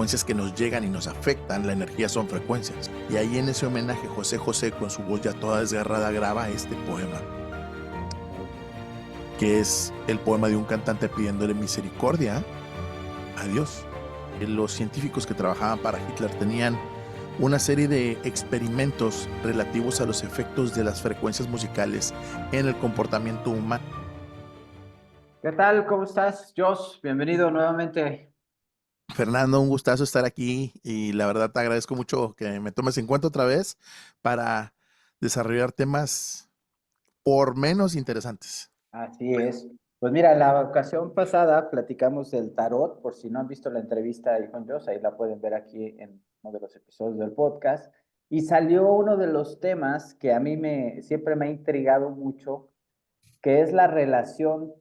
frecuencias que nos llegan y nos afectan, la energía son frecuencias. Y ahí en ese homenaje, José José, con su voz ya toda desgarrada, graba este poema, que es el poema de un cantante pidiéndole misericordia a Dios. Los científicos que trabajaban para Hitler tenían una serie de experimentos relativos a los efectos de las frecuencias musicales en el comportamiento humano. ¿Qué tal? ¿Cómo estás, Josh? Bienvenido nuevamente. Fernando, un gustazo estar aquí y la verdad te agradezco mucho que me tomes en cuenta otra vez para desarrollar temas por menos interesantes. Así es. Pues mira, la ocasión pasada platicamos del tarot, por si no han visto la entrevista ahí con Josh, ahí la pueden ver aquí en uno de los episodios del podcast. Y salió uno de los temas que a mí siempre me ha intrigado mucho, que es la relación,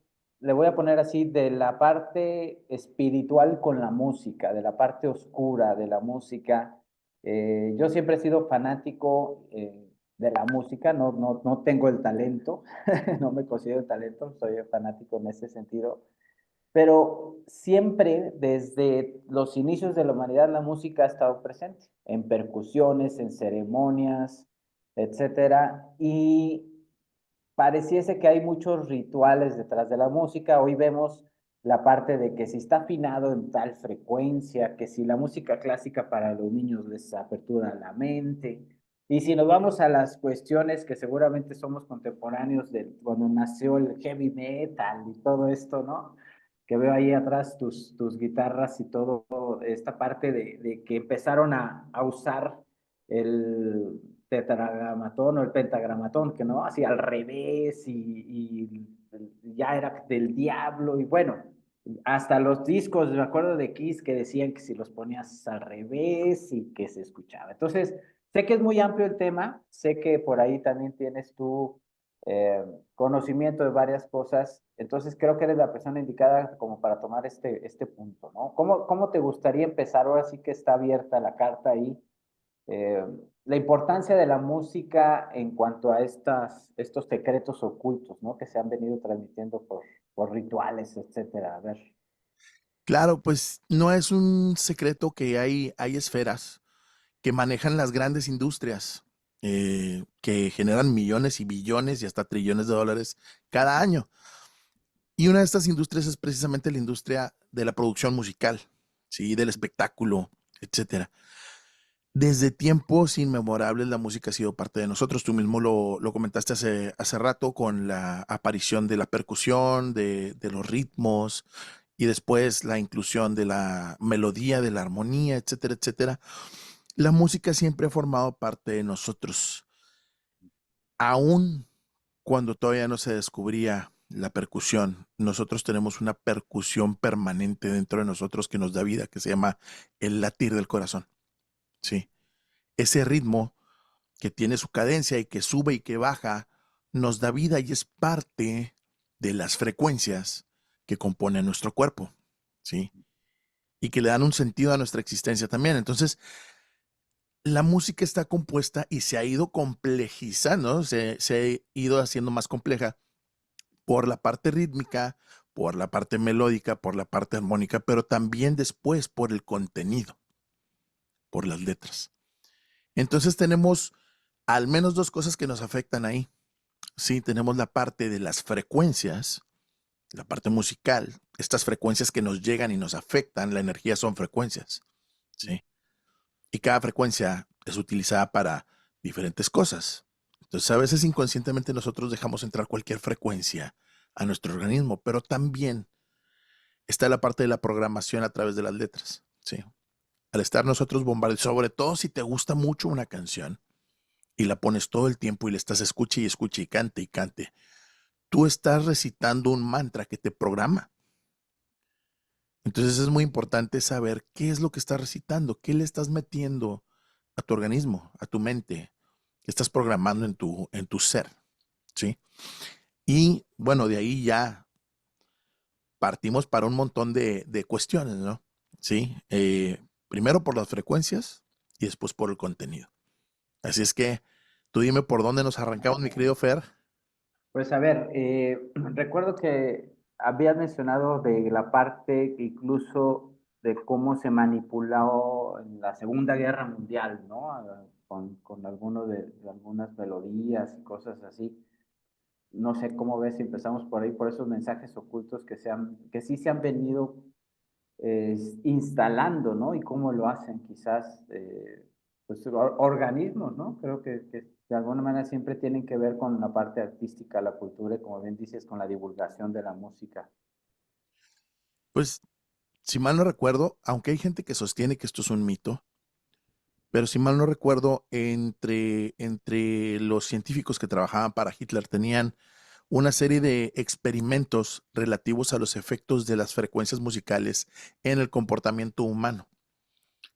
le voy a poner así, de la parte espiritual con la música, de la parte oscura de la música. Yo siempre he sido fanático de la música, no tengo el talento, no me considero talento, soy fanático en ese sentido, pero siempre desde los inicios de la humanidad la música ha estado presente en percusiones, en ceremonias, etcétera, y pareciese que hay muchos rituales detrás de la música. Hoy vemos la parte de que si está afinado en tal frecuencia, que si la música clásica para los niños les apertura la mente. Y si nos vamos a las cuestiones que seguramente somos contemporáneos de cuando nació el heavy metal y todo esto, ¿no? Que veo ahí atrás tus guitarras y todo, esta parte de que empezaron a usar el tetragramatón o el pentagramatón, que no, así al revés y ya era del diablo y bueno, hasta los discos, me acuerdo de Kiss que decían que si los ponías al revés y que se escuchaba. Entonces, sé que es muy amplio el tema, sé que por ahí también tienes tú conocimiento de varias cosas, entonces creo que eres la persona indicada como para tomar este punto, ¿no? ¿Cómo te gustaría empezar? Ahora sí que está abierta la carta ahí. eh, la importancia de la música en cuanto a estos secretos ocultos, ¿no? Que se han venido transmitiendo por rituales, etcétera. A ver. Claro, pues no es un secreto que hay esferas que manejan las grandes industrias, que generan millones y billones y hasta trillones de dólares cada año. Y una de estas industrias es precisamente la industria de la producción musical, ¿sí? Del espectáculo, etcétera. Desde tiempos inmemorables la música ha sido parte de nosotros. Tú mismo lo comentaste hace rato con la aparición de la percusión, de los ritmos y después la inclusión de la melodía, de la armonía, etcétera, etcétera. La música siempre ha formado parte de nosotros, aún cuando todavía no se descubría la percusión. Nosotros tenemos una percusión permanente dentro de nosotros que nos da vida, que se llama el latir del corazón. Sí. Ese ritmo que tiene su cadencia y que sube y que baja, nos da vida y es parte de las frecuencias que componen nuestro cuerpo, ¿sí? Y que le dan un sentido a nuestra existencia también. Entonces, la música está compuesta y se ha ido complejizando, se ha ido haciendo más compleja por la parte rítmica, por la parte melódica, por la parte armónica, pero también después por el contenido, por las letras. Entonces tenemos al menos dos cosas que nos afectan ahí. Sí, tenemos la parte de las frecuencias, la parte musical, estas frecuencias que nos llegan y nos afectan, la energía son frecuencias, ¿sí? Y cada frecuencia es utilizada para diferentes cosas. Entonces, a veces inconscientemente nosotros dejamos entrar cualquier frecuencia a nuestro organismo, pero también está la parte de la programación a través de las letras, ¿sí? Al estar nosotros bombardeados, sobre todo si te gusta mucho una canción y la pones todo el tiempo y le estás escuche y cante y cante, tú estás recitando un mantra que te programa. Entonces es muy importante saber qué es lo que estás recitando, qué le estás metiendo a tu organismo, a tu mente, qué estás programando en tu ser, ¿sí? Y bueno, de ahí ya partimos para un montón de cuestiones, ¿no? Sí, primero por las frecuencias y después por el contenido. Así es que tú dime por dónde nos arrancamos, mi querido Fer. Pues a ver, recuerdo que habías mencionado de la parte que incluso de cómo se manipuló en la Segunda Guerra Mundial, ¿no? Con de algunas melodías y cosas así. No sé cómo ves si empezamos por ahí, por esos mensajes ocultos que sí se han venido instalando, ¿no? Y cómo lo hacen quizás pues, organismos, ¿no? Creo que de alguna manera siempre tienen que ver con la parte artística, la cultura y como bien dices, con la divulgación de la música. Pues, si mal no recuerdo, aunque hay gente que sostiene que esto es un mito, pero si mal no recuerdo, entre los científicos que trabajaban para Hitler tenían una serie de experimentos relativos a los efectos de las frecuencias musicales en el comportamiento humano.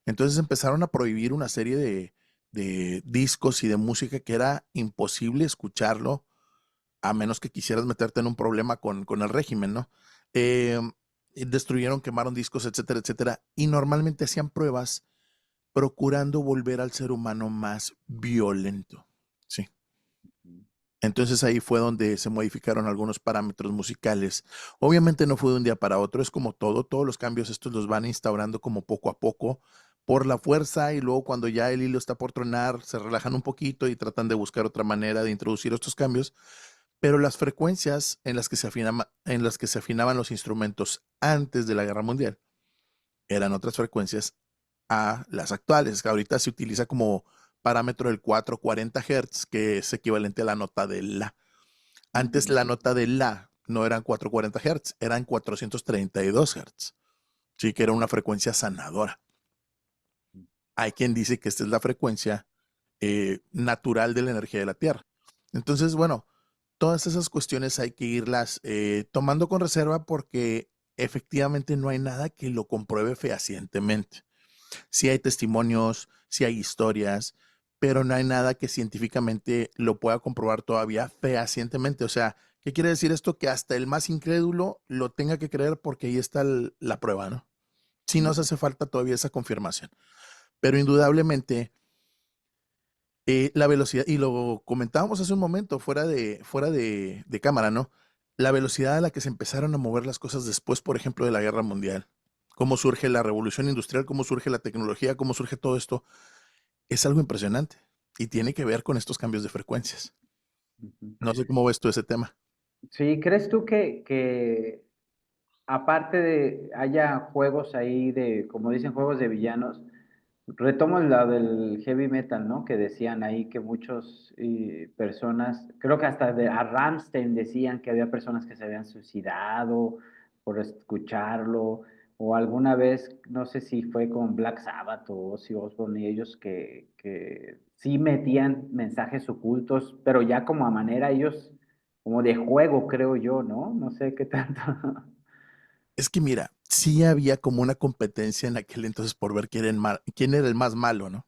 Entonces empezaron a prohibir una serie de discos y de música que era imposible escucharlo a menos que quisieras meterte en un problema con el régimen, ¿no? Eh, Destruyeron, quemaron discos, etcétera, etcétera. Y normalmente hacían pruebas procurando volver al ser humano más violento. Sí. Entonces ahí fue donde se modificaron algunos parámetros musicales. Obviamente no fue de un día para otro, es como todo, todos los cambios estos los van instaurando como poco a poco por la fuerza y luego cuando ya el hilo está por tronar se relajan un poquito y tratan de buscar otra manera de introducir estos cambios, pero las frecuencias en las que se afinaban los instrumentos antes de la Guerra Mundial eran otras frecuencias a las actuales, que ahorita se utiliza como parámetro el 440 Hz, que es equivalente a la nota de la. Antes la nota de la no eran 440 Hz, eran 432 Hz. Sí, que era una frecuencia sanadora. Hay quien dice que esta es la frecuencia natural de la energía de la Tierra. Entonces, bueno, todas esas cuestiones hay que irlas tomando con reserva porque efectivamente no hay nada que lo compruebe fehacientemente. Sí hay testimonios, sí hay historias, pero no hay nada que científicamente lo pueda comprobar todavía fehacientemente. O sea, ¿qué quiere decir esto? Que hasta el más incrédulo lo tenga que creer porque ahí está la prueba, ¿no? Si nos hace falta todavía esa confirmación. Pero indudablemente, la velocidad, y lo comentábamos hace un momento, fuera de cámara, ¿no? La velocidad a la que se empezaron a mover las cosas después, por ejemplo, de la Guerra Mundial. Cómo surge la revolución industrial, cómo surge la tecnología, cómo surge todo esto es algo impresionante y tiene que ver con estos cambios de frecuencias. Ujú. No sé cómo ves tú ese tema. Sí, ¿crees tú que aparte de haya juegos ahí de, como dicen, juegos de villanos, retomo la del heavy metal, ¿no? Que decían ahí que muchos personas, creo que hasta a Rammstein decían que había personas que se habían suicidado por escucharlo, o alguna vez, no sé si fue con Black Sabbath o Ozzy Osbourne y ellos que sí metían mensajes ocultos, pero ya como a manera ellos, como de juego, creo yo, ¿no? No sé qué tanto. Es que mira, sí había como una competencia en aquel entonces por ver quién era el más malo, ¿no?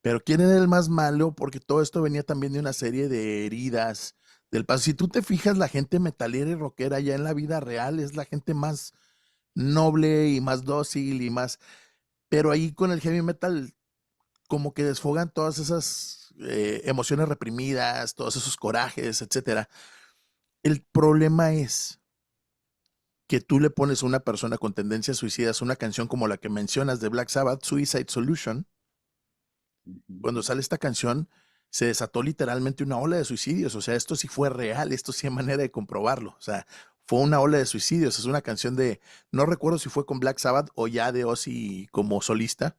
Pero quién era el más malo porque todo esto venía también de una serie de heridas del paso. Si tú te fijas, la gente metalera y rockera ya en la vida real es la gente más noble y más dócil y más... Pero ahí con el heavy metal como que desfogan todas esas emociones reprimidas, todos esos corajes, etcétera. El problema es que tú le pones a una persona con tendencias suicidas una canción como la que mencionas de Black Sabbath, Suicide Solution. Ujú. Cuando sale esta canción, se desató literalmente una ola de suicidios. O sea, esto sí fue real, esto sí hay manera de comprobarlo. O sea, fue una ola de suicidios. Es una canción de, no recuerdo si fue con Black Sabbath o ya de Ozzy como solista,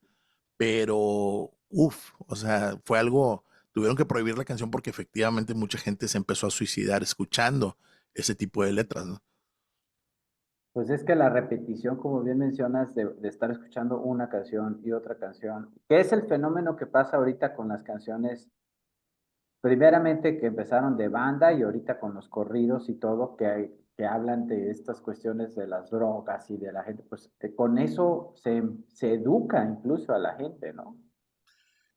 pero uff, o sea, fue algo, tuvieron que prohibir la canción porque efectivamente mucha gente se empezó a suicidar escuchando ese tipo de letras, ¿no? Pues es que la repetición, como bien mencionas, de estar escuchando una canción y otra canción, que es el fenómeno que pasa ahorita con las canciones, primeramente que empezaron de banda y ahorita con los corridos y todo, que hablan de estas cuestiones de las drogas y de la gente, pues con eso se educa incluso a la gente, ¿no?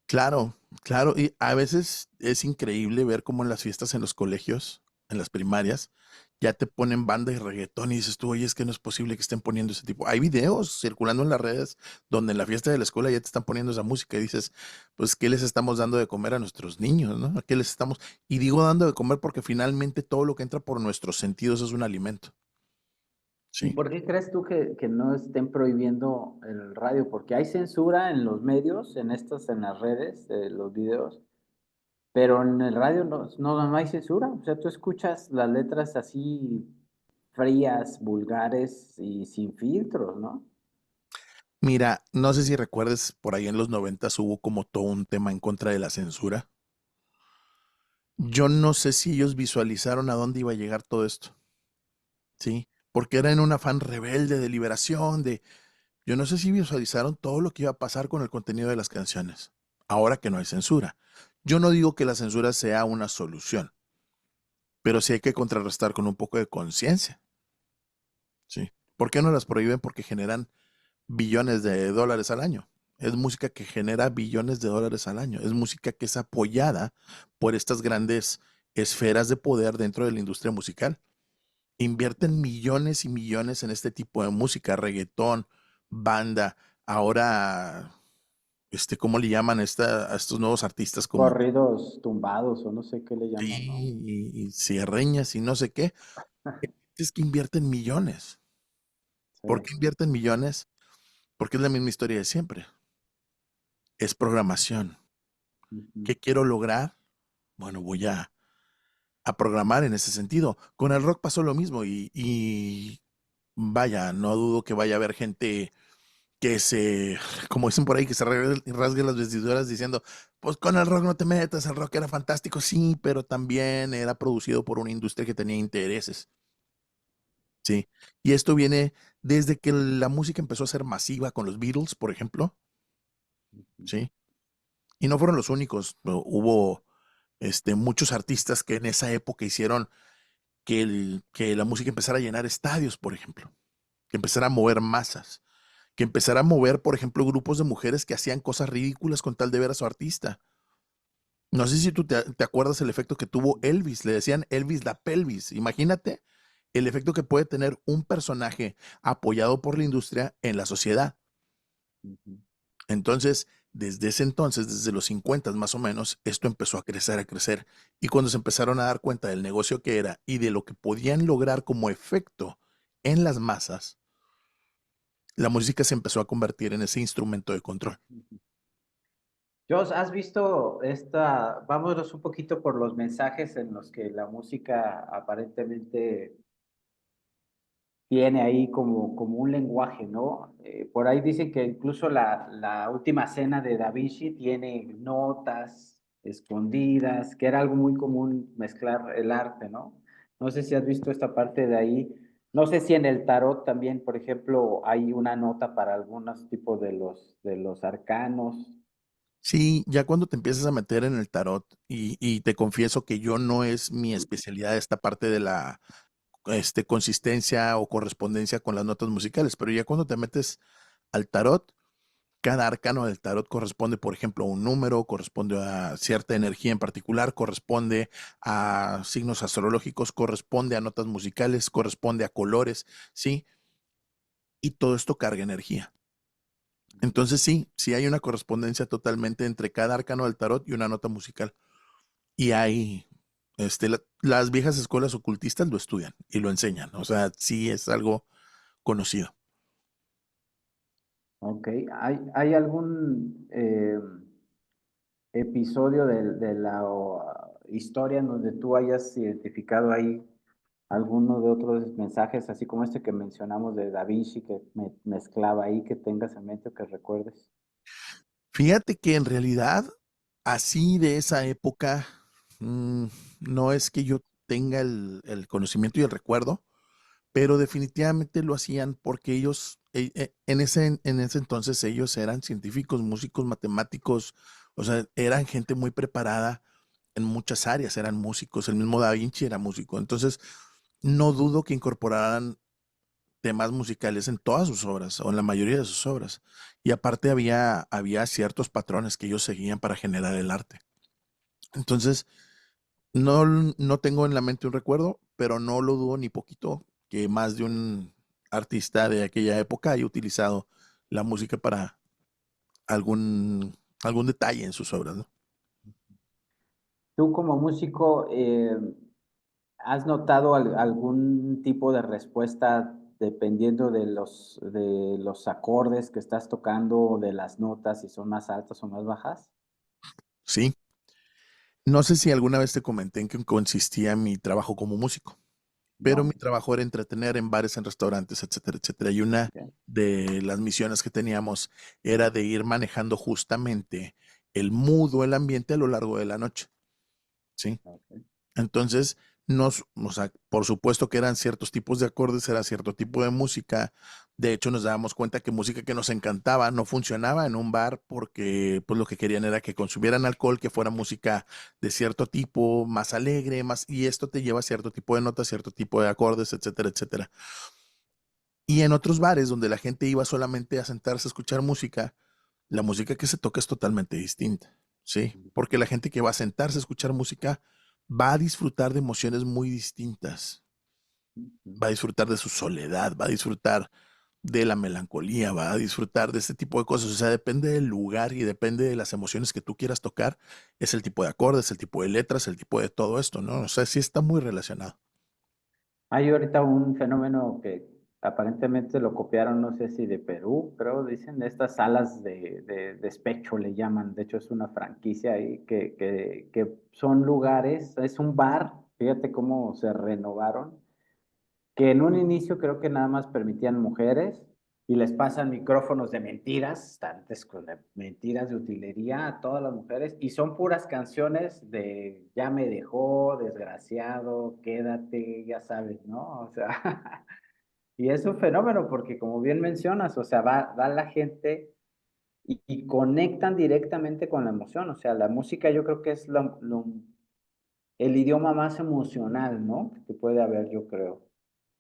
Claro, claro, y a veces es increíble ver cómo en las fiestas en los colegios, en las primarias, ya te ponen banda y reggaetón y dices tú, oye, es que no es posible que estén poniendo ese tipo. Hay videos circulando en las redes donde en la fiesta de la escuela ya te están poniendo esa música y dices, pues, ¿qué les estamos dando de comer a nuestros niños, no? ¿A qué les estamos? Y digo dando de comer porque finalmente todo lo que entra por nuestros sentidos es un alimento. ¿Y Sí. por qué crees tú que no estén prohibiendo el radio? Porque hay censura en los medios, en las redes, los videos, pero en el radio no hay censura. O sea, tú escuchas las letras así frías, vulgares y sin filtros, ¿no? Mira, no sé si recuerdes, por ahí en los 90 hubo como todo un tema en contra de la censura. Yo no sé si ellos visualizaron a dónde iba a llegar todo esto, ¿sí? Porque era en un afán rebelde de liberación, yo no sé si visualizaron todo lo que iba a pasar con el contenido de las canciones, ahora que no hay censura. Yo no digo que la censura sea una solución, pero sí hay que contrarrestar con un poco de conciencia, ¿sí? ¿Por qué no las prohíben? Porque generan billones de dólares al año. Es música que genera billones de dólares al año. Es música que es apoyada por estas grandes esferas de poder dentro de la industria musical. Invierten millones y millones en este tipo de música, reggaetón, banda. Ahora, ¿cómo le llaman a estos nuevos artistas como Corridos tumbados o no sé qué le llaman, ¿no? sí, y cierreñas y no sé qué? Es que invierten millones. Sí. ¿Por qué invierten millones? Porque es la misma historia de siempre. Es programación. Ujú. ¿Qué quiero lograr? Bueno, voy a programar en ese sentido. Con el rock pasó lo mismo y vaya, no dudo que vaya a haber gente que como dicen por ahí, que se rasgue las vestiduras diciendo, pues con el rock no te metas, el rock era fantástico, sí, pero también era producido por una industria que tenía intereses, sí. Y esto viene desde que la música empezó a ser masiva con los Beatles, por ejemplo, sí. Y no fueron los únicos, hubo muchos artistas que en esa época hicieron que la música empezara a llenar estadios, por ejemplo, que empezara a mover masas, que empezara a mover, por ejemplo, grupos de mujeres que hacían cosas ridículas con tal de ver a su artista. No sé si tú te acuerdas el efecto que tuvo Elvis, le decían Elvis la pelvis. Imagínate el efecto que puede tener un personaje apoyado por la industria en la sociedad. Ujú. Entonces, desde ese entonces, desde los 50 más o menos, esto empezó a crecer, a crecer. Y cuando se empezaron a dar cuenta del negocio que era y de lo que podían lograr como efecto en las masas, la música se empezó a convertir en ese instrumento de control. Jos, ¿has visto esta? Vámonos un poquito por los mensajes en los que la música aparentemente tiene ahí como un lenguaje, ¿no? Por ahí dicen que incluso la última cena de Da Vinci tiene notas escondidas, que era algo muy común mezclar el arte, ¿no? No sé si has visto esta parte de ahí. No sé si en el tarot también, por ejemplo, hay una nota para algunos tipos de los arcanos. Sí, ya cuando te empiezas a meter en el tarot, y te confieso que yo no es mi especialidad esta parte de la consistencia o correspondencia con las notas musicales, pero ya cuando te metes al tarot, cada arcano del tarot corresponde, por ejemplo, a un número, corresponde a cierta energía en particular, corresponde a signos astrológicos, corresponde a notas musicales, corresponde a colores, ¿sí? Y todo esto carga energía. Entonces sí, sí hay una correspondencia totalmente entre cada arcano del tarot y una nota musical. Y hay, las viejas escuelas ocultistas lo estudian y lo enseñan. O sea, sí es algo conocido. Ok, ¿hay algún episodio de la historia en donde tú hayas identificado ahí alguno de otros mensajes, así como este que mencionamos de Da Vinci, que mezclaba ahí, que tengas en mente o que recuerdes? Fíjate que en realidad, así de esa época, mm, no es que yo tenga el conocimiento y el recuerdo, pero definitivamente lo hacían porque ellos, en ese entonces ellos eran científicos, músicos, matemáticos, o sea, eran gente muy preparada en muchas áreas, eran músicos, el mismo Da Vinci era músico, entonces no dudo que incorporaran temas musicales en todas sus obras o en la mayoría de sus obras. Y aparte había ciertos patrones que ellos seguían para generar el arte. Entonces, no tengo en la mente un recuerdo, pero no lo dudo ni poquito que más de un artista de aquella época haya utilizado la música para algún detalle en sus obras, ¿no? Tú como músico, ¿has notado algún tipo de respuesta dependiendo de los acordes que estás tocando, o de las notas, si son más altas o más bajas. Sí. No sé si alguna vez te comenté en qué consistía mi trabajo como músico, pero mi No, trabajo era entretener en bares, en restaurantes, etcétera, etcétera. Y una okey, de las misiones que teníamos era de ir manejando justamente el mood o el ambiente a lo largo de la noche, ¿sí? okey. Entonces, o sea, por supuesto que eran ciertos tipos de acordes, era cierto tipo de música. De hecho, nos dábamos cuenta que música que nos encantaba no funcionaba en un bar porque pues lo que querían era que consumieran alcohol, que fuera música de cierto tipo, más alegre, más, y esto te lleva a cierto tipo de notas, cierto tipo de acordes, etcétera, etcétera. Y en otros bares donde la gente iba solamente a sentarse a escuchar música, la música que se toca es totalmente distinta, ¿sí? Porque la gente que va a sentarse a escuchar música va a disfrutar de emociones muy distintas. Ujú. Va a disfrutar de su soledad, va a disfrutar de la melancolía, va a disfrutar de este tipo de cosas. O sea, depende del lugar y depende de las emociones que tú quieras tocar. Es el tipo de acordes, el tipo de letras, el tipo de todo esto, ¿no? O sea, sí está muy relacionado. Hay ahorita un fenómeno que aparentemente lo copiaron, no sé si de Perú, creo, dicen, de estas salas de despecho le llaman. De hecho, es una franquicia ahí que son lugares, es un bar, fíjate cómo se renovaron, que en un inicio creo que nada más permitían mujeres y les pasan micrófonos de mentiras, tantas con mentiras de utilería a todas las mujeres, y son puras canciones de ya me dejó, desgraciado, quédate, ya sabes, ¿no? O sea, y es un fenómeno porque como bien mencionas, o sea, va la gente y conectan directamente con la emoción, o sea, la música yo creo que es el idioma más emocional, ¿no? Que puede haber, yo creo.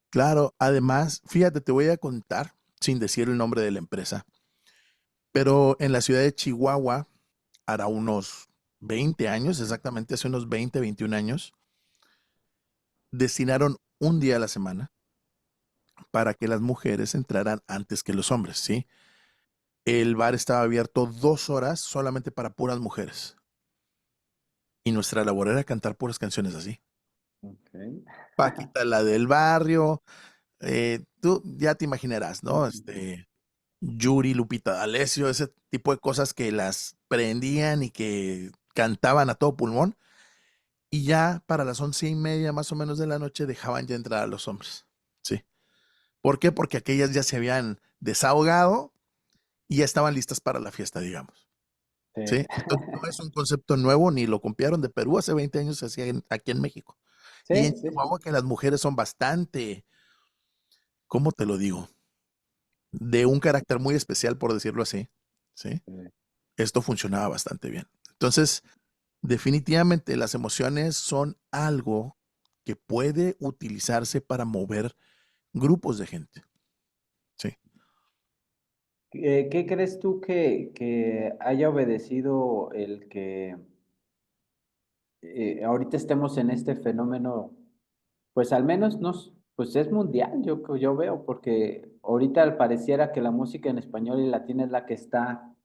Claro, además, fíjate, te voy a contar, sin decir el nombre de la empresa, pero en la ciudad de Chihuahua, hará unos 20 años, exactamente hace unos 20, 21 años, destinaron un día a la semana para que las mujeres entraran antes que los hombres, ¿sí? El bar estaba abierto 2 horas solamente para puras mujeres. Y nuestra labor era cantar puras canciones así. Okay. Paquita, la del barrio, tú ya te imaginarás, ¿no? Ujú. Yuri, Lupita D'Alessio, ese tipo de cosas que las prendían y que cantaban a todo pulmón. Y ya para las 11:30 más o menos de la noche dejaban ya entrar a los hombres. Sí. ¿Por qué? Porque aquellas ya se habían desahogado y ya estaban listas para la fiesta, digamos. Sí. ¿Sí? Entonces no es un concepto nuevo ni lo copiaron de Perú, hace 20 años se hacía aquí en México. Y en Sí, sí, sí. Chihuahua que las mujeres son bastante, ¿cómo te lo digo? De un carácter muy especial, por decirlo así. ¿Sí? Sí. Esto funcionaba bastante bien. Entonces, definitivamente las emociones son algo que puede utilizarse para mover grupos de gente. Sí. ¿Qué crees tú que haya obedecido el que ahorita estemos en este fenómeno? Pues al menos nos, pues es mundial, yo veo, porque ahorita pareciera que la música en español y latina es la que está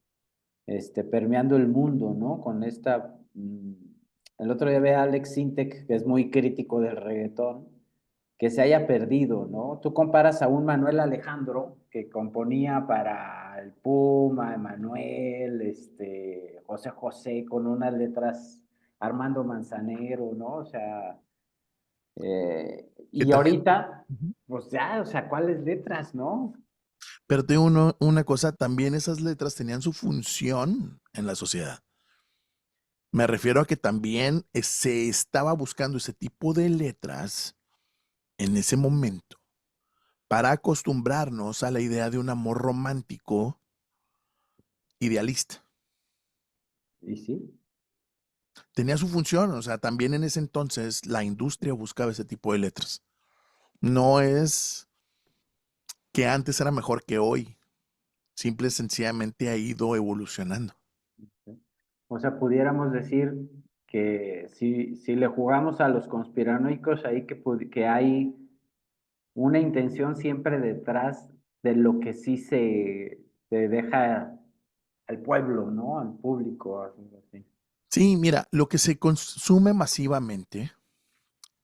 permeando el mundo, ¿no? Con esta, el otro día ve a Alex Sintek, que es muy crítico del reggaetón, que se haya perdido, ¿no? Tú comparas a un Manuel Alejandro que componía para el Puma, Emanuel, José José, con unas letras, Armando Manzanero, ¿no? O sea, Que y también, ahorita, ujú. pues ya, o sea, ¿cuáles letras, no? Pero te digo una cosa, también esas letras tenían su función en la sociedad. Me refiero a que también se estaba buscando ese tipo de letras en ese momento para acostumbrarnos a la idea de un amor romántico idealista. Y sí. Tenía su función, o sea, también en ese entonces la industria buscaba ese tipo de letras. No es que antes era mejor que hoy, simple y sencillamente ha ido evolucionando. O sea, pudiéramos decir que si le jugamos a los conspiranoicos, ahí que hay una intención siempre detrás de lo que sí se deja al pueblo, ¿no? Al público, algo así. Sí, mira, lo que se consume masivamente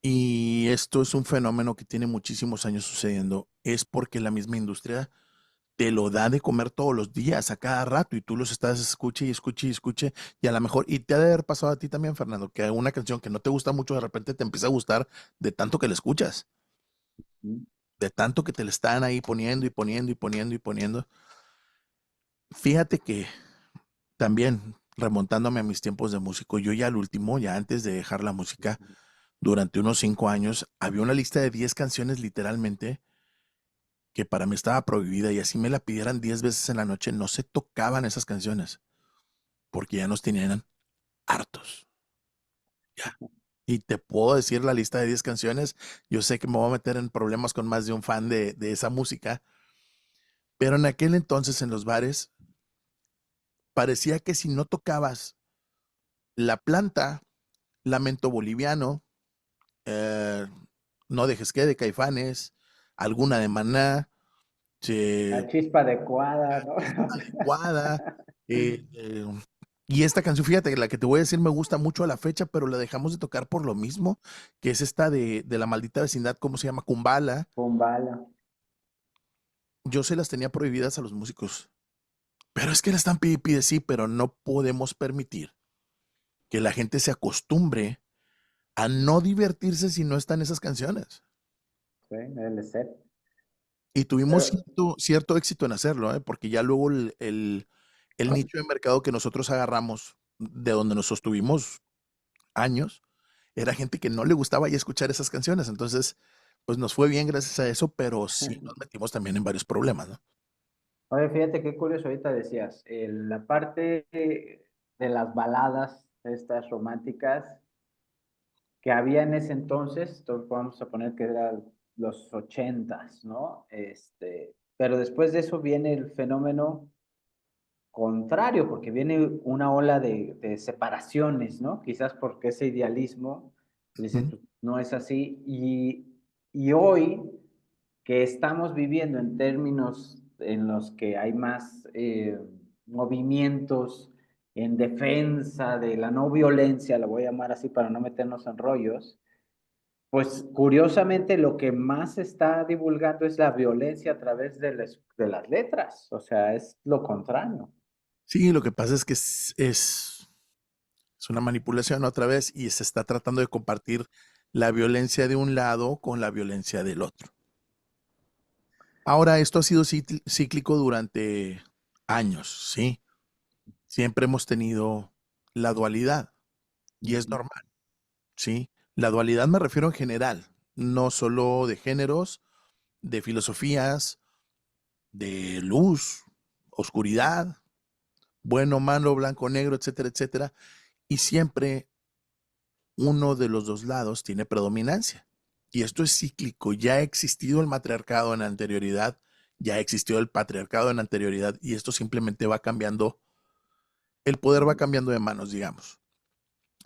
Y esto es un fenómeno que tiene muchísimos años sucediendo. Es porque la misma industria te lo da de comer todos los días, a cada rato, y tú los estás escuche y escuche y escuche, y a lo mejor, y te ha de haber pasado a ti también, Fernando, que una canción que no te gusta mucho, de repente te empieza a gustar de tanto que la escuchas, ¿Mm? de tanto que te la están ahí poniendo y poniendo y poniendo y poniendo. Fíjate que también, remontándome a mis tiempos de músico, yo ya al último, ya antes de dejar la música, durante unos 5 años, había una lista de 10 canciones literalmente que para mí estaba prohibida, y así me la pidieran 10 veces en la noche, no se tocaban esas canciones, porque ya nos tenían hartos. Ya. Y te puedo decir la lista de 10 canciones. Yo sé que me voy a meter en problemas con más de un fan de esa música, pero en aquel entonces en los bares parecía que si no tocabas La Planta, Lamento Boliviano, eh, No Dejes Que de Caifanes, alguna de Maná, La che, chispa adecuada, ¿no? Adecuada, eh, eh, y esta canción, fíjate, la que te voy a decir me gusta mucho a la fecha, pero la dejamos de tocar por lo mismo, que es esta de La Maldita Vecindad, ¿cómo se llama? Kumbala. Kumbala. Yo se las tenía prohibidas a los músicos, pero es que la están pide y pide, sí, pero no podemos permitir que la gente se acostumbre a no divertirse si no están esas canciones. Sí, debe ser. Y tuvimos Pero cierto éxito en hacerlo, ¿eh? Porque ya luego el nicho de mercado que nosotros agarramos, de donde nos sostuvimos años, era gente que no le gustaba ya escuchar esas canciones. Entonces, pues nos fue bien gracias a eso, pero sí nos metimos también en varios problemas, ¿no? oye, fíjate qué curioso, ahorita decías, la parte de las baladas, estas románticas, que había en ese entonces, vamos a poner que eran los ochentas, ¿no? Pero después de eso viene el fenómeno contrario, porque viene una ola de separaciones, ¿no? Quizás porque ese idealismo, dices, Ujú. pues, no es así, y hoy que estamos viviendo en términos en los que hay más movimientos en defensa de la no violencia, la voy a llamar así para no meternos en rollos, pues curiosamente lo que más se está divulgando es la violencia a través de las letras, o sea, es lo contrario. Sí, lo que pasa es que es una manipulación otra vez, y se está tratando de compartir la violencia de un lado con la violencia del otro. Ahora, esto ha sido cíclico durante años, ¿sí? Siempre hemos tenido la dualidad, y es Ujú. normal, ¿sí? La dualidad me refiero en general, no solo de géneros, de filosofías, de luz, oscuridad, bueno, malo, blanco, negro, etcétera, etcétera. Y siempre uno de los dos lados tiene predominancia. Y esto es cíclico. Ya ha existido el matriarcado en anterioridad, ya existió el patriarcado en anterioridad, y esto simplemente va cambiando, el poder va cambiando de manos, digamos.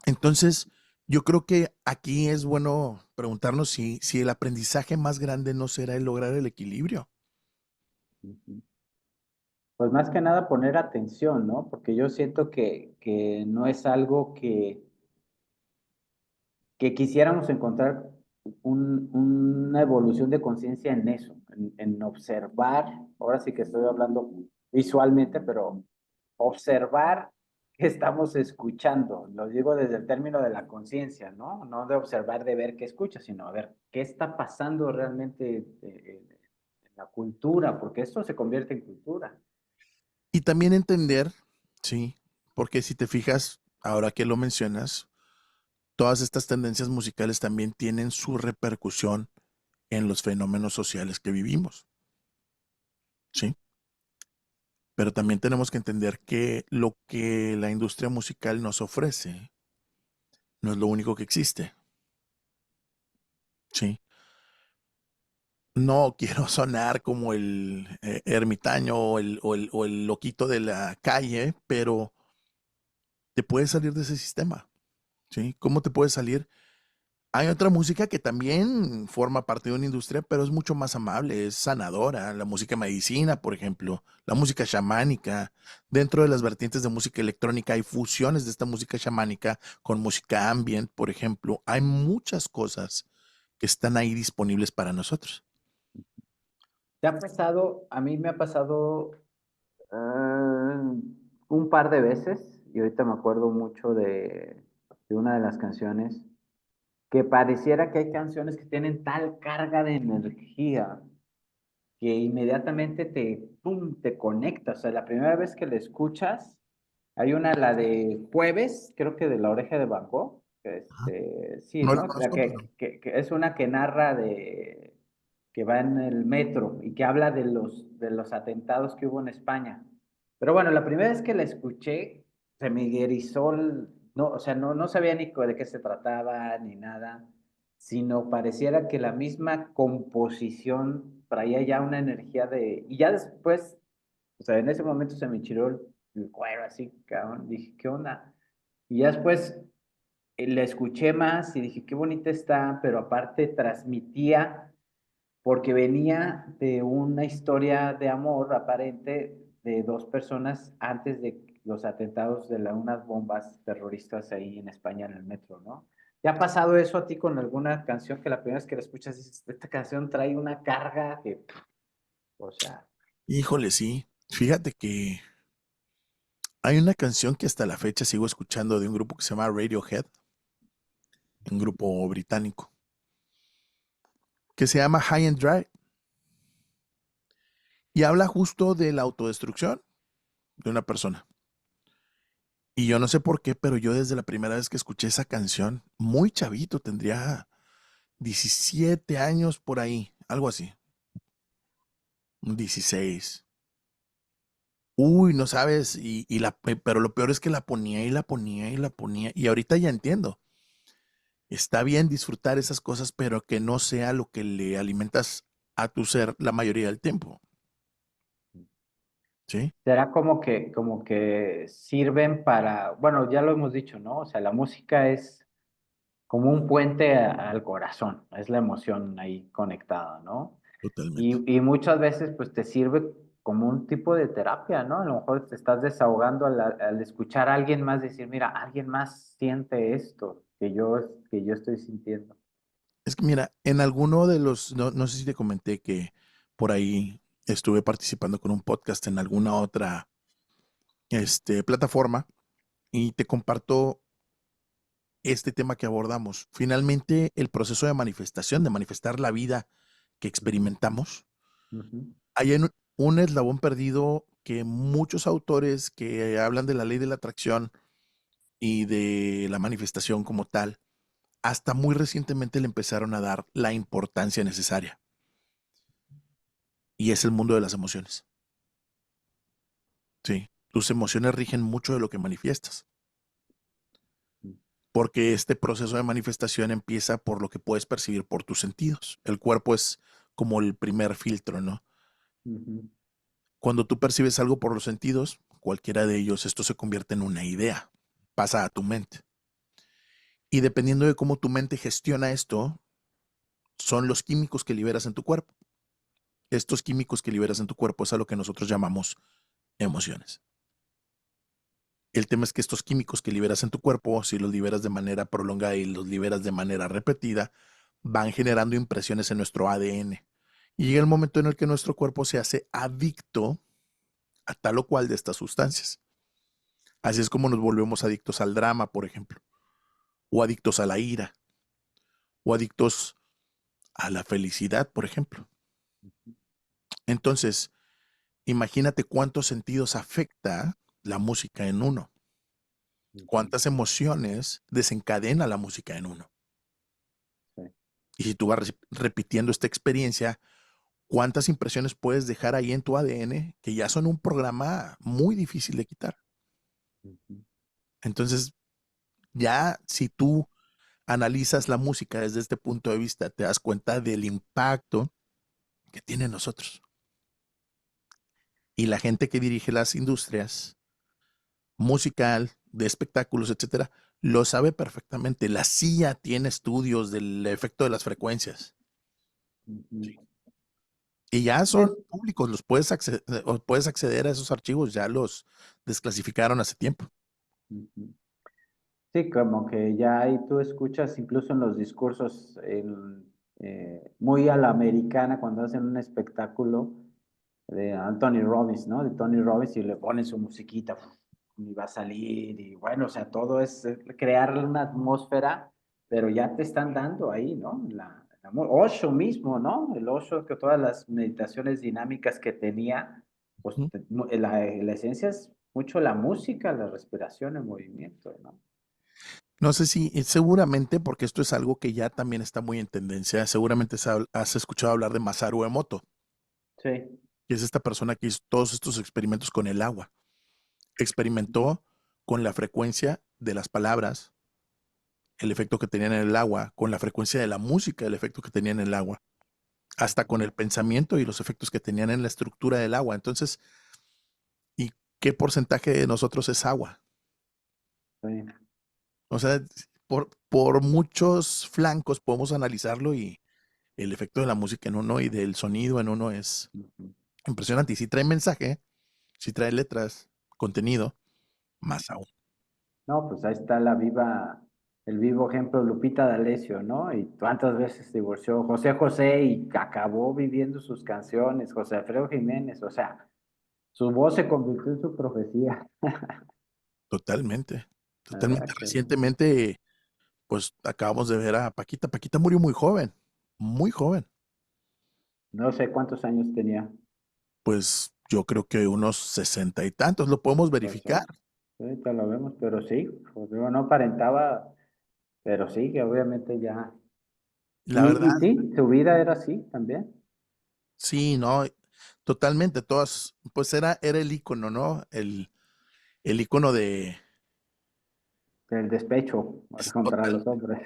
Entonces, yo creo que aquí es bueno preguntarnos si el aprendizaje más grande no será el lograr el equilibrio. Ujú. Pues más que nada poner atención, ¿no? Porque yo siento que no es algo que quisiéramos encontrar una evolución de conciencia en eso, en observar, ahora sí que estoy hablando visualmente, pero observar qué estamos escuchando. Lo digo desde el término de la conciencia, ¿no? No de observar, de ver qué escucha, sino a ver qué está pasando realmente en la cultura, porque esto se convierte en cultura. Y también entender, sí, porque si te fijas, ahora que lo mencionas, todas estas tendencias musicales también tienen su repercusión en los fenómenos sociales que vivimos, ¿sí? Pero también tenemos que entender que lo que la industria musical nos ofrece no es lo único que existe, ¿sí? No quiero sonar como el ermitaño o el loquito de la calle, pero te puedes salir de ese sistema, ¿sí? ¿Cómo te puedes salir? Hay otra música que también forma parte de una industria, pero es mucho más amable, es sanadora. La música medicina, por ejemplo, la música chamánica. Dentro de las vertientes de música electrónica hay fusiones de esta música chamánica con música ambient, por ejemplo. Hay muchas cosas que están ahí disponibles para nosotros. ¿Te ha pasado? A mí me ha pasado un par de veces, y ahorita me acuerdo mucho de una de las canciones, que pareciera que hay canciones que tienen tal carga de energía que inmediatamente pum, te conecta. O sea, la primera vez que la escuchas, hay una, la de Jueves, creo que de La Oreja de Van Gogh, Ajá. sí, No la ¿no? La conozco, pero que es una que narra que va en el metro y que habla de los atentados que hubo en España. Pero bueno, la primera vez que la escuché, se me erizó, no, o sea, no sabía ni de qué se trataba ni nada, sino pareciera que la misma composición traía ya una energía y ya después, o sea, en ese momento se me chiró el cuero así, cabrón, dije, ¿qué onda? Y ya después la escuché más y dije, qué bonita está, pero aparte transmitía porque venía de una historia de amor aparente de dos personas antes de los atentados de unas bombas terroristas ahí en España en el metro, ¿no? ¿Te ha pasado eso a ti con alguna canción que la primera vez que la escuchas dices, esta canción trae una carga que, o sea, híjole, sí. Fíjate que hay una canción que hasta la fecha sigo escuchando de un grupo que se llama Radiohead, un grupo británico, que se llama High and Dry y habla justo de la autodestrucción de una persona. Y yo no sé por qué, pero yo desde la primera vez que escuché esa canción, muy chavito, tendría 17 años por ahí, algo así, 16. Uy, no sabes, pero lo peor es que la ponía y la ponía y la ponía. Y ahorita ya entiendo. Está bien disfrutar esas cosas, pero que no sea lo que le alimentas a tu ser la mayoría del tiempo. ¿Sí? será como que sirven para, bueno, ya lo hemos dicho, ¿no? O sea, la música es como un puente al corazón, es la emoción ahí conectada, ¿no? Totalmente. Y muchas veces pues te sirve como un tipo de terapia, ¿no? A lo mejor te estás desahogando al escuchar a alguien más decir, mira, alguien más siente esto que yo estoy sintiendo. Es que mira, en alguno de los, no sé si te comenté que por ahí estuve participando con un podcast en alguna otra plataforma y te comparto este tema que abordamos. Finalmente, el proceso de manifestación, de manifestar la vida que experimentamos, Ujú, hay un eslabón perdido que muchos autores que hablan de la ley de la atracción y de la manifestación como tal, hasta muy recientemente le empezaron a dar la importancia necesaria. Y es el mundo de las emociones. Sí. Tus emociones rigen mucho de lo que manifiestas. Porque este proceso de manifestación empieza por lo que puedes percibir por tus sentidos. El cuerpo es como el primer filtro, ¿no? ujú, Cuando tú percibes algo por los sentidos, cualquiera de ellos, esto se convierte en una idea, pasa a tu mente. Y dependiendo de cómo tu mente gestiona esto, son los químicos que liberas en tu cuerpo. Estos químicos que liberas en tu cuerpo es a lo que nosotros llamamos emociones. El tema es que estos químicos que liberas en tu cuerpo, si los liberas de manera prolongada y los liberas de manera repetida, van generando impresiones en nuestro ADN. Y llega el momento en el que nuestro cuerpo se hace adicto a tal o cual de estas sustancias. Así es como nos volvemos adictos al drama, por ejemplo, o adictos a la ira, o adictos a la felicidad, por ejemplo. Entonces, imagínate cuántos sentidos afecta la música en uno, ujú, cuántas emociones desencadena la música en uno. sí, Y si tú vas repitiendo esta experiencia, ¿cuántas impresiones puedes dejar ahí en tu ADN que ya son un programa muy difícil de quitar? ujú. Entonces, ya si tú analizas la música desde este punto de vista, te das cuenta del impacto que tiene en nosotros. Y la gente que dirige las industrias musical, de espectáculos, etcétera, lo sabe perfectamente. La CIA tiene estudios del efecto de las frecuencias. Ujú. Y ya Sí, son públicos, los puedes acceder a esos archivos, ya los desclasificaron hace tiempo. ujú. Sí, como que ya ahí tú escuchas incluso en los discursos muy a la americana cuando hacen un espectáculo de Anthony Robbins, ¿no? De Tony Robbins y le ponen su musiquita y va a salir y bueno, o sea, todo es crear una atmósfera, pero ya te están dando ahí, ¿no? Osho mismo, ¿no? El Osho, que todas las meditaciones dinámicas que tenía, pues Ujú. la esencia es mucho la música, la respiración, el movimiento, ¿no? No sé si, seguramente, porque esto es algo que ya también está muy en tendencia, seguramente has escuchado hablar de Masaru Emoto, Sí. que es esta persona que hizo todos estos experimentos con el agua. Experimentó con la frecuencia de las palabras, el efecto que tenían en el agua, con la frecuencia de la música, el efecto que tenía en el agua, hasta con el pensamiento y los efectos que tenían en la estructura del agua. Entonces, ¿y qué porcentaje de nosotros es agua? Sí. O sea, por muchos flancos podemos analizarlo y el efecto de la música en uno y del sonido en uno es Ujú. impresionante. Y si trae mensaje, si trae letras, contenido, más aún. No, pues ahí está el vivo ejemplo Lupita D'Alessio, ¿no? Y cuántas veces se divorció José José y acabó viviendo sus canciones, José Alfredo Jiménez, o sea, su voz se convirtió en su profecía, Totalmente, la totalmente. verdad que Recientemente, pues acabamos de ver a Paquita. Paquita murió muy joven, muy joven. no sé cuántos años tenía, Pues yo creo que unos 60 y tantos, lo podemos pues verificar. ahorita lo vemos, pero sí, pues digo, no aparentaba, pero sí, que obviamente ya, La verdad, y sí, su vida era así también, sí, no, totalmente, todas, pues era el icono, ¿no? El icono de, el despecho contra total, los hombres.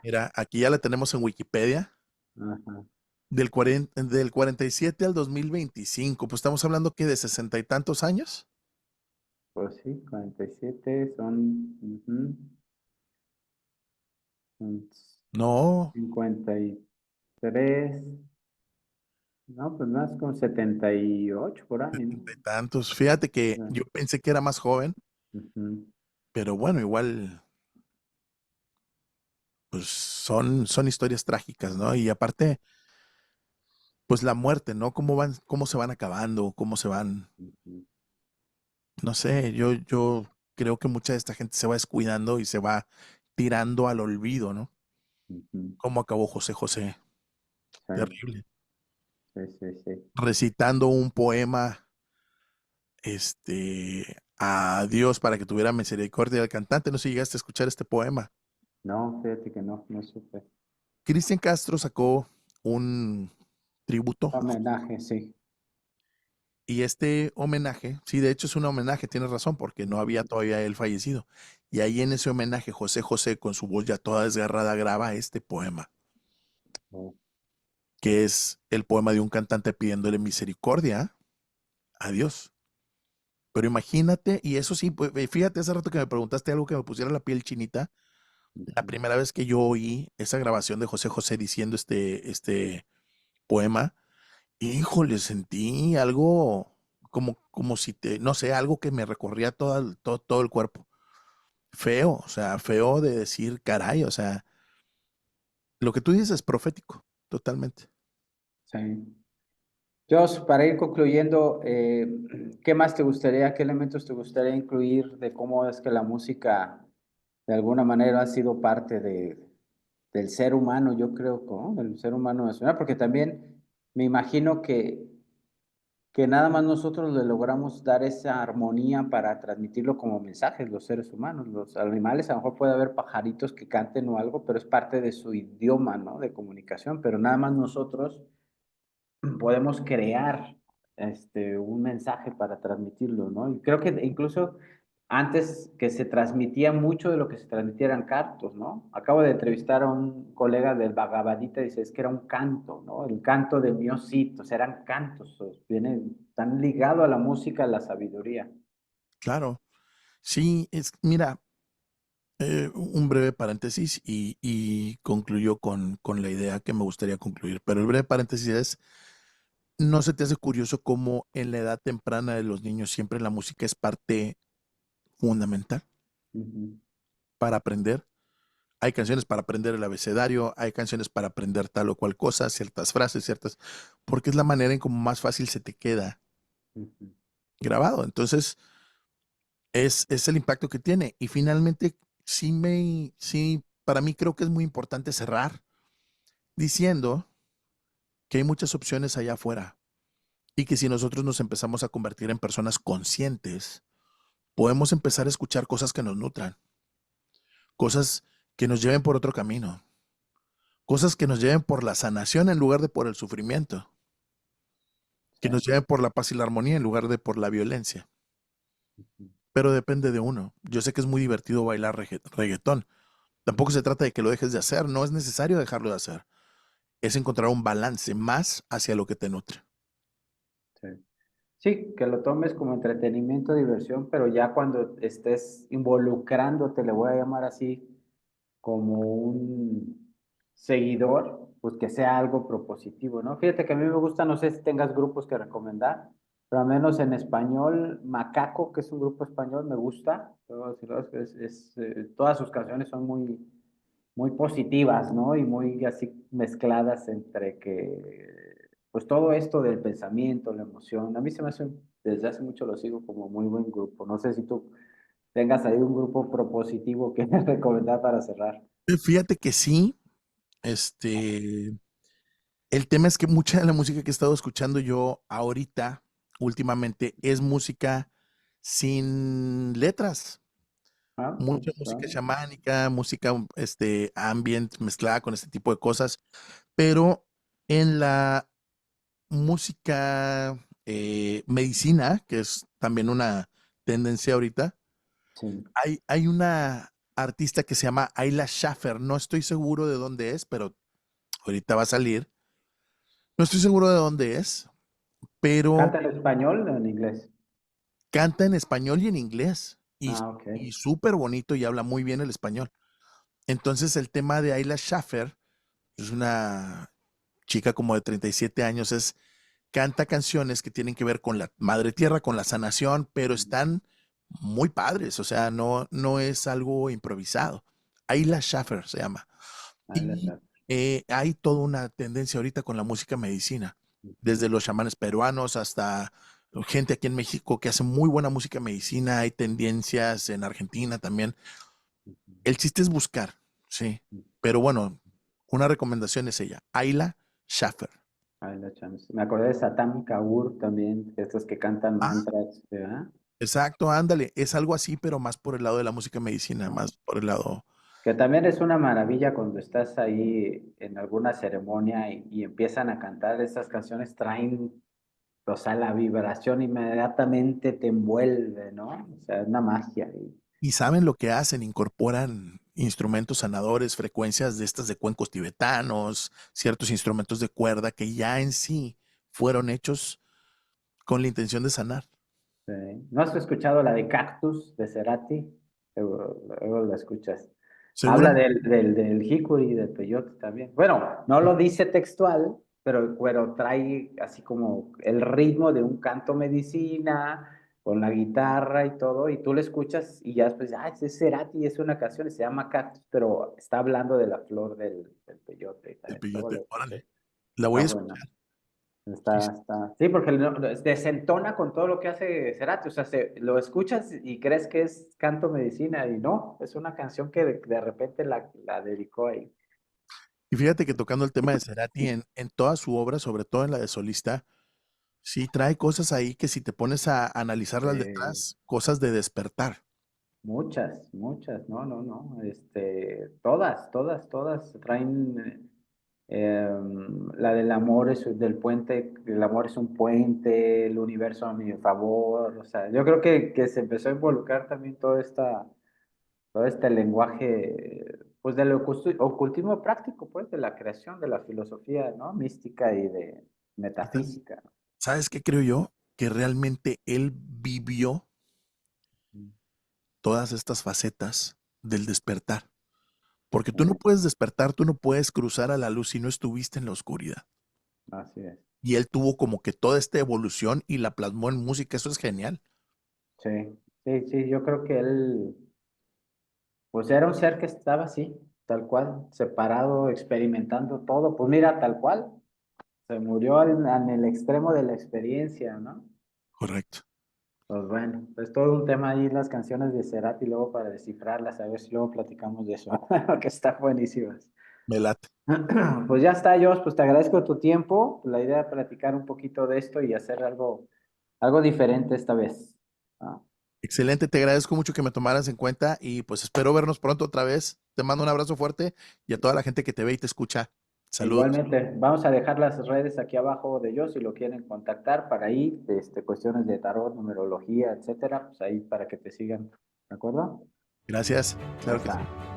mira, aquí ya la tenemos en Wikipedia. Ajá. Del 47 al 2025, pues estamos hablando que de 60 y tantos años. Pues sí, 47 son, son No, 53, no, pues más como 78 por ahí, ¿no? 60 y tantos. Fíjate que Ah, yo pensé que era más joven, ujú, pero bueno, igual, pues son historias trágicas, ¿no? Y aparte, pues la muerte, ¿no? Cómo se van acabando, cómo se van, ujú, no sé, yo creo que mucha de esta gente se va descuidando y se va tirando al olvido, ¿no? ujú. Cómo acabó José José, Sí, terrible. sí, sí, sí. Recitando un poema a Dios para que tuviera misericordia del cantante. No sé si llegaste a escuchar este poema. No, fíjate que no, no supe. Cristian Castro sacó un tributo a José Homenaje, sí. y este homenaje, sí, de hecho es un homenaje, tienes razón, porque no había Ujú. todavía él fallecido. Y ahí en ese homenaje, José José, con su voz ya toda desgarrada, graba este poema, Oh, que es el poema de un cantante pidiéndole misericordia a Dios. Pero imagínate, y eso sí, pues, fíjate, hace rato que me preguntaste algo que me pusiera la piel chinita. La ujú, primera vez que yo oí esa grabación de José José diciendo este poema, híjole, sentí algo como si no sé, algo que me recorría todo el cuerpo. Feo, o sea, feo de decir, caray, o sea, lo que tú dices es profético, totalmente. sí. Jos, para ir concluyendo, ¿qué más te gustaría, qué elementos te gustaría incluir de cómo es que la música de alguna manera ha sido parte del ser humano, yo creo, ¿no? Del ser humano nacional, porque también me imagino que nada más nosotros le logramos dar esa armonía para transmitirlo como mensajes, los seres humanos, los animales, a lo mejor puede haber pajaritos que canten o algo, pero es parte de su idioma, ¿no? De comunicación, pero nada más nosotros podemos crear un mensaje para transmitirlo, ¿no? Y creo que incluso antes que se transmitía mucho de lo que se transmitía eran cantos, ¿no? Acabo de entrevistar a un colega del Bhagavad Gita, dice, es que era un canto, ¿no? El canto del Miocito, o sea, eran cantos, están ligados a la música, a la sabiduría. Claro. Sí, mira, Un breve paréntesis y concluyo con la idea que me gustaría concluir. Pero el breve paréntesis es, ¿no se te hace curioso cómo en la edad temprana de los niños siempre la música es parte fundamental Ujú. para aprender? Hay canciones para aprender el abecedario, hay canciones para aprender tal o cual cosa, ciertas frases, ciertas, porque es la manera en cómo más fácil se te queda Ujú. grabado. Entonces, es el impacto que tiene. Y finalmente, sí, para mí creo que es muy importante cerrar diciendo que hay muchas opciones allá afuera y que si nosotros nos empezamos a convertir en personas conscientes, podemos empezar a escuchar cosas que nos nutran, cosas que nos lleven por otro camino, cosas que nos lleven por la sanación en lugar de por el sufrimiento, que Sí. nos lleven por la paz y la armonía en lugar de por la violencia. Ujú. Pero depende de uno. Yo sé que es muy divertido bailar reggaetón. Tampoco se trata de que lo dejes de hacer, no es necesario dejarlo de hacer. Es encontrar un balance más hacia lo que te nutre. Sí. Sí, que lo tomes como entretenimiento, diversión, pero ya cuando estés involucrándote, le voy a llamar así, como un seguidor, pues que sea algo propositivo, ¿no? Fíjate que a mí me gusta, no sé si tengas grupos que recomendar, pero al menos en español, Macaco, que es un grupo español, me gusta. Todas sus canciones son muy positivas, ¿no? Y muy así mezcladas entre que, pues todo esto del pensamiento, la emoción, a mí se me hace, desde hace mucho lo sigo como muy buen grupo. No sé si tú tengas ahí un grupo propositivo que recomendar para cerrar. Fíjate que sí, este, el tema es que mucha de la música que he estado escuchando yo ahorita, últimamente, es música sin letras. Ah, Mucha ah, música chamánica, música ambient mezclada con este tipo de cosas. Pero en la música medicina, que es también una tendencia ahorita, sí. hay una artista que se llama Ayla Schaffer. No estoy seguro de dónde es, pero ahorita va a salir. No estoy seguro de dónde es, pero ¿Canta en español o en inglés? canta en español y en inglés. Ah, ok. Y súper bonito y habla muy bien el español. Entonces el tema de Ayla Schaffer es una chica como de 37 años, canta canciones que tienen que ver con la madre tierra, con la sanación, pero están muy padres, o sea, no es algo improvisado. Ayla Schaffer se llama. Ahí la Y está. hay toda una tendencia ahorita con la música medicina, desde los chamanes peruanos hasta gente aquí en México que hace muy buena música medicina, hay tendencias en Argentina también. El chiste es buscar, sí. Pero bueno, una recomendación es ella, Ayla Schaffer. Ahí la chance. Me acordé de Satam Kaur también, estos que cantan Ah, mantras, ¿verdad? exacto, ándale, es algo así, pero más por el lado de la música medicina, Ah, más por el lado. que también es una maravilla cuando estás ahí en alguna ceremonia y empiezan a cantar esas canciones, traen, o sea, la vibración inmediatamente te envuelve, ¿no? O sea, es una magia. Y saben lo que hacen, incorporan instrumentos sanadores, frecuencias de estas de cuencos tibetanos, ciertos instrumentos de cuerda que ya en sí fueron hechos con la intención de sanar. Sí. ¿No has escuchado la de Cactus de Cerati? Luego la escuchas. Habla Seguramente del jicuri y del peyote también. Bueno, no lo dice textual, pero trae así como el ritmo de un canto medicina, con la guitarra y todo, y tú lo escuchas y ya después, ah, es Cerati, es una canción, y se llama Cactus, pero está hablando de la flor del peyote. Y el también. Luego la peyote, escuché. órale, la Está voy a buena. escuchar. Sí, sí. Sí, porque desentona con todo lo que hace Cerati, o sea, lo escuchas y crees que es canto medicina y no, es una canción que de repente la dedicó ahí. Y fíjate que tocando el tema de Cerati en toda su obra, sobre todo en la de solista, sí trae cosas ahí que si te pones a analizar las Eh, letras, cosas de despertar. muchas, no, todas traen la del amor es del puente, el amor es un puente, el universo a mi favor, o sea, yo creo que se empezó a involucrar también todo este lenguaje, pues del ocultismo práctico, pues, de la creación, de la filosofía, ¿no? Mística y de ¿Y sabes, metafísica. sabes qué creo yo? Que realmente él vivió ¿No? todas estas facetas del despertar. Porque tú no puedes despertar, tú no puedes cruzar a la luz si no estuviste en la oscuridad. Así es. Y él tuvo como que toda esta evolución y la plasmó en música, eso es genial. Sí, sí, sí, yo creo que él, pues era un ser que estaba así, tal cual, separado, experimentando todo. Pues mira, tal cual, se murió en el extremo de la experiencia, ¿no? Correcto. Pues bueno, pues todo un tema ahí las canciones de Cerati luego para descifrarlas, a ver si luego platicamos de eso, que están buenísimas. Me late. Pues ya está, Josh, pues te agradezco tu tiempo. La idea es platicar un poquito de esto y hacer algo diferente esta vez. Ah, Excelente, te agradezco mucho que me tomaras en cuenta y pues espero vernos pronto otra vez. Te mando un abrazo fuerte y a toda la gente que te ve y te escucha. Saludos. igualmente, vamos a dejar las redes aquí abajo de Josh si lo quieren contactar para ahí, cuestiones de tarot, numerología, etcétera, pues ahí para que te sigan. ¿De acuerdo? Gracias. Ya Claro que sí. está.